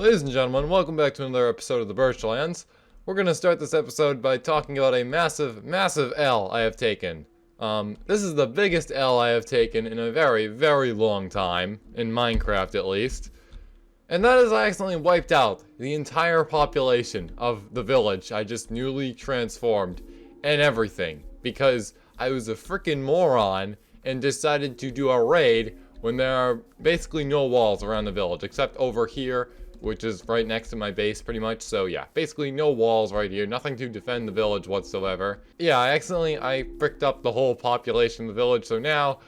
Ladies and gentlemen, welcome back to another episode of the Birchlands. We're going to start this episode by talking about a massive L I have taken. This is the biggest L I have taken in a very long time, in Minecraft at least. And that is I accidentally wiped out the entire population of the village I just newly transformed and everything. Because I was a freaking moron and decided to do a raid when there are basically no walls around the village, except over here, which is right next to my base pretty much. So yeah, basically no walls right here, nothing to defend the village whatsoever. Yeah, I fricked up the whole population of the village, so now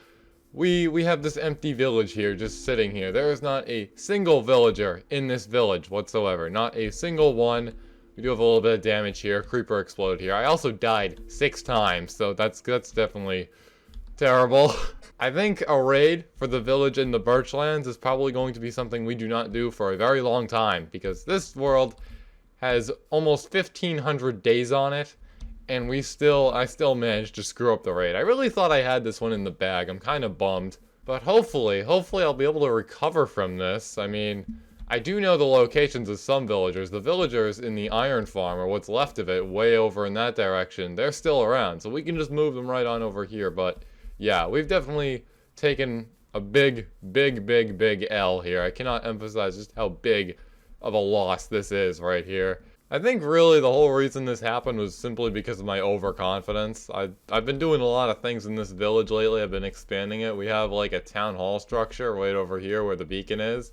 we have this empty village here just sitting here. There is not a single villager in this village whatsoever, not a single one. We do have a little bit of damage here, creeper exploded here. I also died 6 times, so that's definitely terrible. I think a raid for the village in the Birchlands is probably going to be something we do not do for a very long time, because this world has almost 1,500 days on it, and I still managed to screw up the raid. I really thought I had this one in the bag. I'm kind of bummed, but hopefully I'll be able to recover from this. I mean, I do know the locations of some villagers. The villagers in the iron farm, or what's left of it, way over in that direction, they're still around, so we can just move them right on over here, but yeah, we've definitely taken a big L here. I cannot emphasize just how big of a loss this is right here. I think really the whole reason this happened was simply because of my overconfidence. I've been doing a lot of things in this village lately. I've been expanding it. We have like a town hall structure right over here where the beacon is.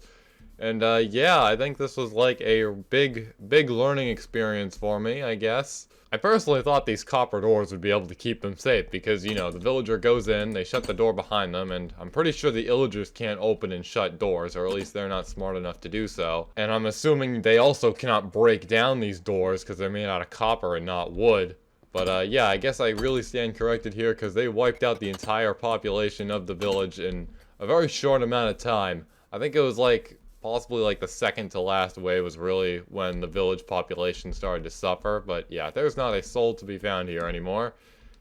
And yeah, I think this was like a big learning experience for me, I guess. I personally thought these copper doors would be able to keep them safe because, you know, the villager goes in, they shut the door behind them, and I'm pretty sure the illagers can't open and shut doors, or at least they're not smart enough to do so. And I'm assuming they also cannot break down these doors because they're made out of copper and not wood. But yeah, I guess I really stand corrected here because they wiped out the entire population of the village in a very short amount of time. I think it was like possibly like the second to last wave was really when the village population started to suffer. But yeah, there's not a soul to be found here anymore.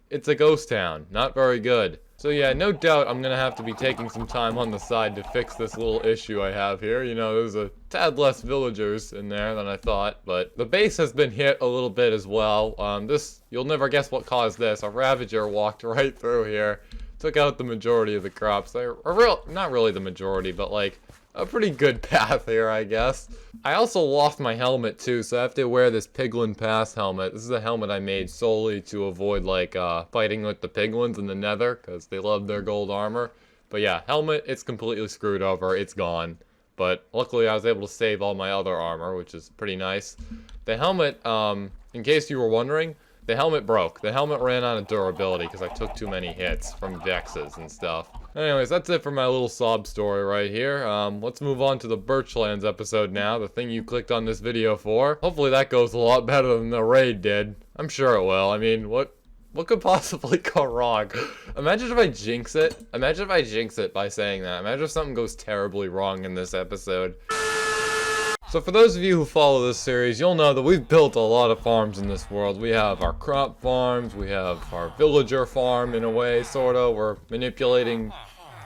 It's a ghost town. Not very good. So yeah, no doubt I'm gonna have to be taking some time on the side to fix this little issue I have here. You know, there's a tad less villagers in there than I thought, but the base has been hit a little bit as well. You'll never guess what caused this. A ravager walked right through here, took out the majority of the crops. Not really the majority, but like a pretty good path here, I guess. I also lost my helmet too, so I have to wear this Piglin Pass helmet. This is a helmet I made solely to avoid like fighting with the piglins in the nether, because they love their gold armor. But yeah, helmet, it's completely screwed over, it's gone. But luckily I was able to save all my other armor, which is pretty nice. The helmet, in case you were wondering, the helmet broke. The helmet ran out of durability because I took too many hits from Vexes and stuff. Anyways, that's it for my little sob story right here. Let's move on to the Birchlands episode now, the thing you clicked on this video for. Hopefully that goes a lot better than the raid did. I'm sure it will. I mean, what could possibly go wrong? Imagine if I jinx it. Imagine if I jinx it by saying that. Imagine if something goes terribly wrong in this episode. So for those of you who follow this series, you'll know that we've built a lot of farms in this world. We have our crop farms, we have our villager farm in a way, sorta. We're manipulating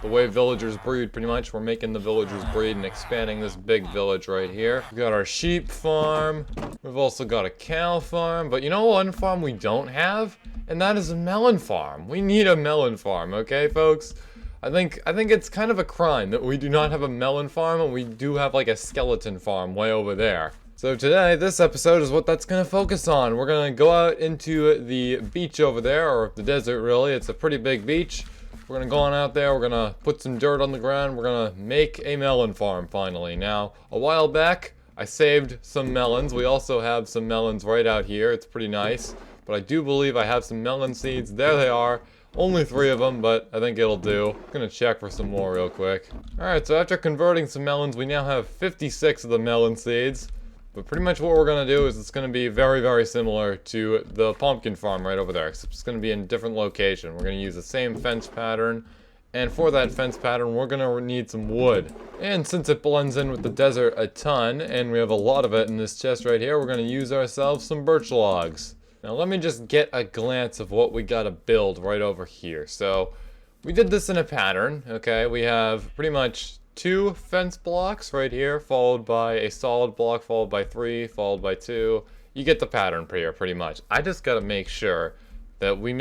the way villagers breed, pretty much. We're making the villagers breed and expanding this big village right here. We've got our sheep farm. We've also got a cow farm. But you know one farm we don't have? And that is a melon farm. We need a melon farm, okay, folks? I think it's kind of a crime that we do not have a melon farm, and we do have like a skeleton farm way over there. So today, this episode is what that's going to focus on. We're going to go out into the beach over there, or the desert really. It's a pretty big beach. We're going to go on out there, we're going to put some dirt on the ground, we're going to make a melon farm finally. Now, a while back, I saved some melons. We also have some melons right out here. It's pretty nice. But I do believe I have some melon seeds. There they are. Only 3 of them, but I think it'll do. I'm gonna check for some more real quick. Alright, so after converting some melons, we now have 56 of the melon seeds. But pretty much what we're gonna do is it's gonna be very similar to the pumpkin farm right over there, except it's gonna be in a different location. We're gonna use the same fence pattern, and for that fence pattern, we're gonna need some wood. And since it blends in with the desert a ton, and we have a lot of it in this chest right here, we're gonna use ourselves some birch logs. Now let me just get a glance of what we gotta build right over here. So we did this in a pattern, okay? We have pretty much 2 fence blocks right here, followed by a solid block, followed by 3, followed by 2. You get the pattern here, pretty much. I just gotta make sure that we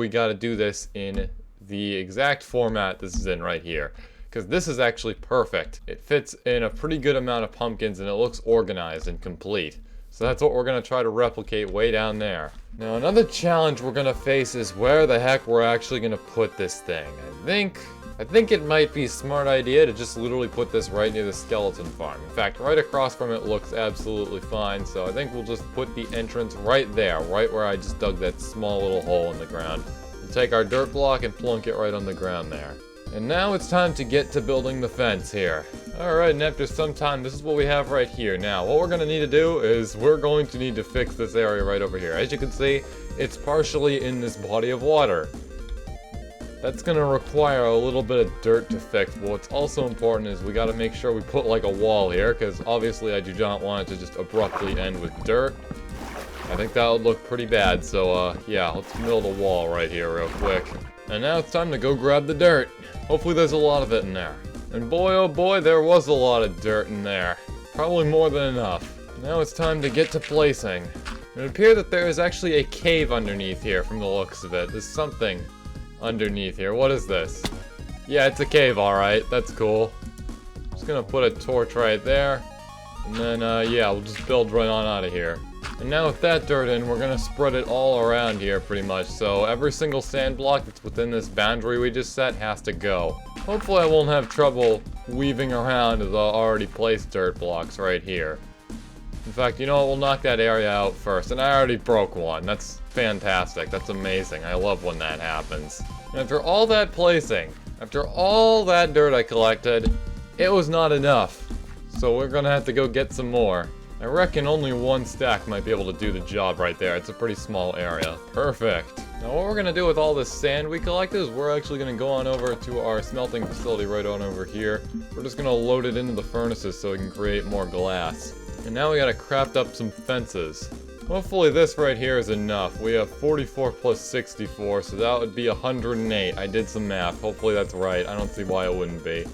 gotta do this in the exact format this is in right here. Because this is actually perfect. It fits in a pretty good amount of pumpkins and it looks organized and complete. So that's what we're gonna try to replicate way down there. Now another challenge we're gonna face is where the heck we're actually gonna put this thing. I think it might be a smart idea to just literally put this right near the skeleton farm. In fact, right across from it looks absolutely fine, so I think we'll just put the entrance right there, right where I just dug that small little hole in the ground. We'll take our dirt block and plunk it right on the ground there. And now it's time to get to building the fence here. Alright, and after some time, this is what we have right here. Now, what we're going to need to do is we're going to need to fix this area right over here. As you can see, it's partially in this body of water. That's going to require a little bit of dirt to fix, but what's also important is we got to make sure we put like a wall here, because obviously I do not want it to just abruptly end with dirt. I think that would look pretty bad, so yeah, let's build a wall right here real quick. And now it's time to go grab the dirt. Hopefully there's a lot of it in there. And boy, oh boy, there was a lot of dirt in there. Probably more than enough. Now it's time to get to placing. It would appear that there is actually a cave underneath here from the looks of it. There's something underneath here. What is this? Yeah, it's a cave, alright. That's cool. Just gonna put a torch right there. And then, yeah, we'll just build right on out of here. And now with that dirt in, we're gonna spread it all around here pretty much. So every single sand block that's within this boundary we just set has to go. Hopefully I won't have trouble weaving around the already placed dirt blocks right here. In fact, you know what, we'll knock that area out first. And I already broke one. That's fantastic. That's amazing. I love when that happens. And after all that placing, after all that dirt I collected, it was not enough. So we're gonna have to go get some more. I reckon only one stack might be able to do the job right there. It's a pretty small area. Perfect. Now what we're going to do with all this sand we collected is we're actually going to go on over to our smelting facility right on over here. We're just going to load it into the furnaces so we can create more glass. And now we got to craft up some fences. Hopefully this right here is enough. We have 44 plus 64, so that would be 108. I did some math. Hopefully that's right. I don't see why it wouldn't be.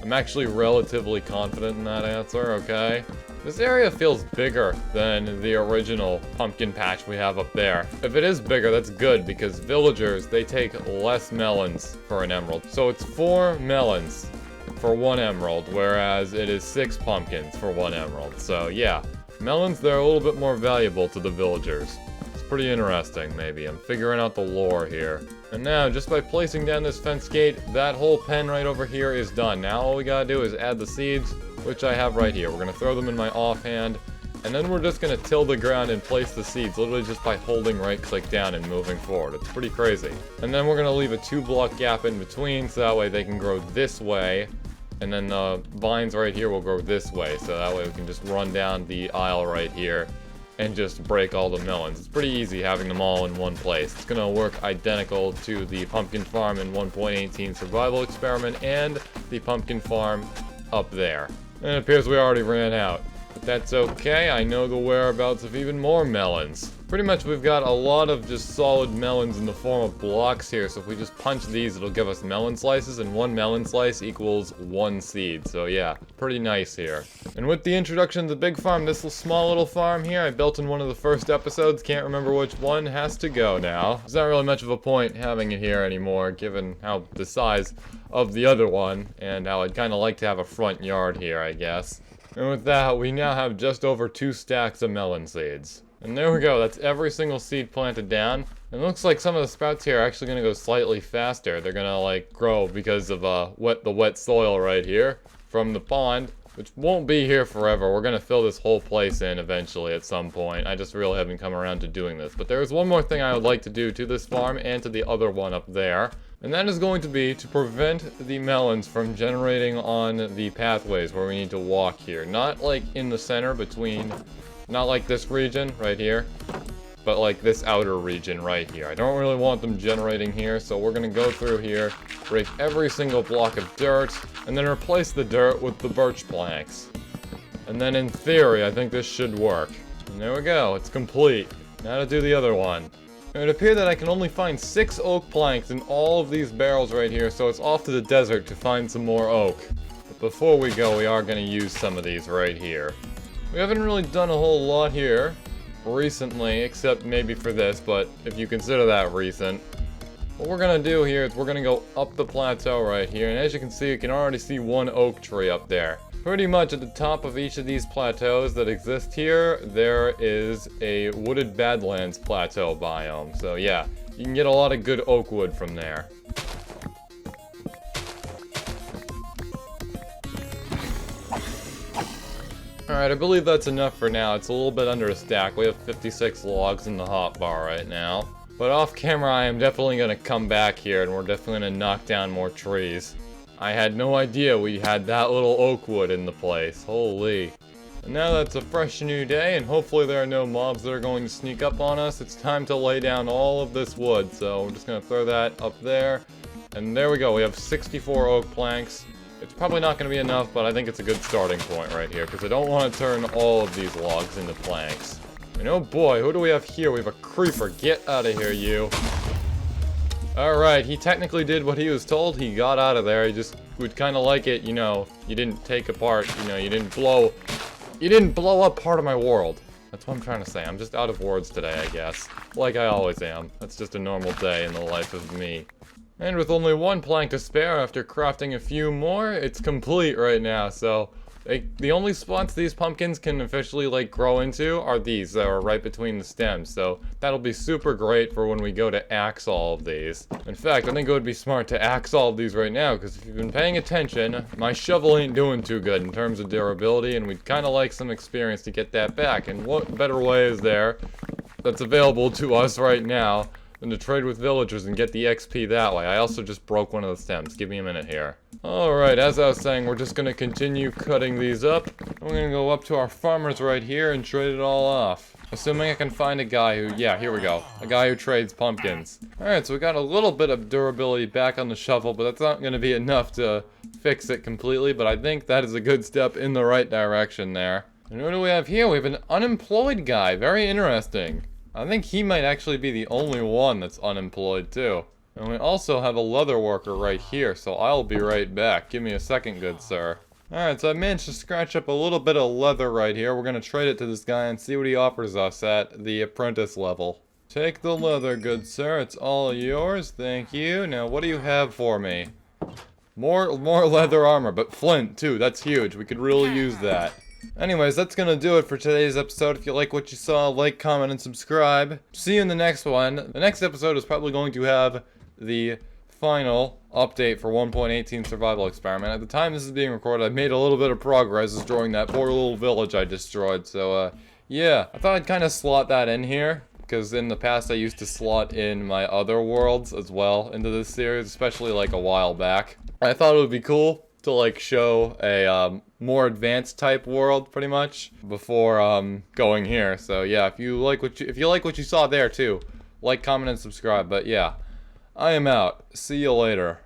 I'm actually relatively confident in that answer, okay? This area feels bigger than the original pumpkin patch we have up there. If it is bigger, that's good, because villagers, they take less melons for an emerald. So it's 4 melons for 1 emerald, whereas it is 6 pumpkins for 1 emerald. So yeah, melons, they're a little bit more valuable to the villagers. It's pretty interesting, maybe. I'm figuring out the lore here. And now, just by placing down this fence gate, that whole pen right over here is done. Now all we gotta do is add the seeds, which I have right here. We're gonna throw them in my offhand, and then we're just gonna till the ground and place the seeds, literally just by holding right-click down and moving forward. It's pretty crazy. And then we're gonna leave a 2-block gap in between, so that way they can grow this way, and then the vines right here will grow this way, so that way we can just run down the aisle right here and just break all the melons. It's pretty easy having them all in one place. It's gonna work identical to the pumpkin farm in 1.18 survival experiment and the pumpkin farm up there. And it appears we already ran out. But that's okay, I know the whereabouts of even more melons. Pretty much we've got a lot of just solid melons in the form of blocks here, so if we just punch these, it'll give us melon slices, and 1 melon slice equals 1 seed. So yeah, pretty nice here. And with the introduction of the big farm, this small little farm here, I built in one of the first episodes, can't remember which one, has to go now. There's not really much of a point having it here anymore, given how the size of the other one, and how I'd kind of like to have a front yard here, I guess. And with that, we now have just over 2 stacks of melon seeds. And there we go, that's every single seed planted down. And it looks like some of the sprouts here are actually going to go slightly faster. They're going to like grow because of the wet soil right here from the pond, which won't be here forever. We're going to fill this whole place in eventually at some point. I just really haven't come around to doing this. But there is one more thing I would like to do to this farm and to the other one up there. And that is going to be to prevent the melons from generating on the pathways where we need to walk here. Not like in the center between, not like this region right here, but like this outer region right here. I don't really want them generating here, so we're gonna go through here, break every single block of dirt, and then replace the dirt with the birch planks. And then in theory, I think this should work. And there we go, it's complete. Now to do the other one. It would appear that I can only find 6 oak planks in all of these barrels right here, so it's off to the desert to find some more oak. But before we go, we are going to use some of these right here. We haven't really done a whole lot here recently, except maybe for this, but if you consider that recent. What we're going to do here is we're going to go up the plateau right here, and as you can see, you can already see one oak tree up there. Pretty much at the top of each of these plateaus that exist here, there is a wooded badlands plateau biome. So yeah, you can get a lot of good oak wood from there. Alright, I believe that's enough for now. It's a little bit under a stack. We have 56 logs in the hotbar right now. But off camera, I am definitely going to come back here, and we're definitely going to knock down more trees. I had no idea we had that little oak wood in the place. Holy. And now that's a fresh new day, and hopefully there are no mobs that are going to sneak up on us. It's time to lay down all of this wood, so we're just going to throw that up there. And there we go. We have 64 oak planks. It's probably not going to be enough, but I think it's a good starting point right here, because I don't want to turn all of these logs into planks. And oh boy, who do we have here? We have a creeper. Get out of here, you. Alright, he technically did what he was told. He got out of there. He just would kind of like it, you know, you didn't take apart, you know, you didn't blow up part of my world. That's what I'm trying to say. I'm just out of words today, I guess. Like I always am. That's just a normal day in the life of me. And with only one plank to spare after crafting a few more, it's complete right now, so the only spots these pumpkins can officially, like, grow into are these that are right between the stems, so that'll be super great for when we go to axe all of these. In fact, I think it would be smart to axe all of these right now, because if you've been paying attention, my shovel ain't doing too good in terms of durability, and we'd kind of like some experience to get that back, and what better way is there that's available to us right now than to trade with villagers and get the XP that way. I also just broke one of the stems. Give me a minute here. Alright, as I was saying, we're just gonna continue cutting these up. We're gonna go up to our farmers right here and trade it all off. Assuming I can find a guy who, yeah, here we go. A guy who trades pumpkins. Alright, so we got a little bit of durability back on the shovel, but that's not gonna be enough to fix it completely, but I think that is a good step in the right direction there. And what do we have here? We have an unemployed guy. Very interesting. I think he might actually be the only one that's unemployed, too. And we also have a leather worker right here, so I'll be right back. Give me a second, good sir. Alright, so I managed to scratch up a little bit of leather right here. We're going to trade it to this guy and see what he offers us at the apprentice level. Take the leather, good sir. It's all yours. Thank you. Now, what do you have for me? More leather armor, but flint, too. That's huge. We could really use that. Anyways, that's gonna do it for today's episode. If you like what you saw, like, comment, and subscribe. See you in the next one. The next episode is probably going to have the final update for 1.18 survival experiment. At the time this is being recorded, I made a little bit of progress destroying that poor little village I destroyed. So, yeah. I thought I'd kind of slot that in here, because in the past I used to slot in my other worlds as well into this series, especially like a while back. I thought it would be cool to like show a more advanced type world pretty much before going here. So yeah, if you like what you saw there too, like, comment, and subscribe. But yeah, I am out. See you later.